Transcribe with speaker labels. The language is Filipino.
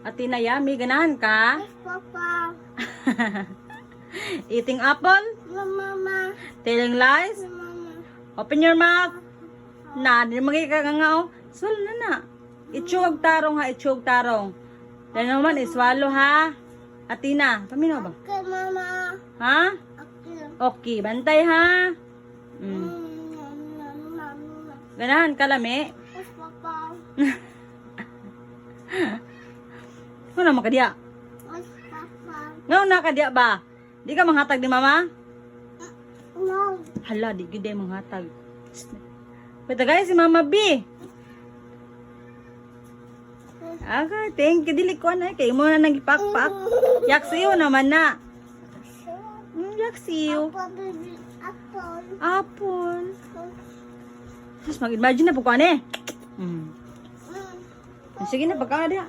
Speaker 1: Atina, yummy. Ganahan ka?
Speaker 2: Yes, Papa.
Speaker 1: Eating apple?
Speaker 2: Mama.
Speaker 1: Telling lies?
Speaker 2: Mama.
Speaker 1: Open your mouth. Na, di magiging nga, oh. Swallow na na. Itsuog tarong ha, itsuog tarong. Dahil naman, iswallow ha. Atina, paminaw ba?
Speaker 2: Okay, Mama.
Speaker 1: Ha?
Speaker 2: Okay.
Speaker 1: Okay, bantay ha. Ganahan ka lami.
Speaker 2: Yes, Papa.
Speaker 1: Ano naman ka diya?
Speaker 2: Yes, Papa.
Speaker 1: Ngayon na ka diya ba? Di ka manghatag ni mama?
Speaker 2: No.
Speaker 1: Hala, di gid ay manghatag. Pwede guys, si Mama B. Okay, thank you. Dili ko na. Kaya mo na nagipakpak. Yaksiyo naman na. Yaksiyo.
Speaker 2: Apple. Apple.
Speaker 1: Apple. Tapos mag-imagine na po ko ano eh. Sige na, pagka diya.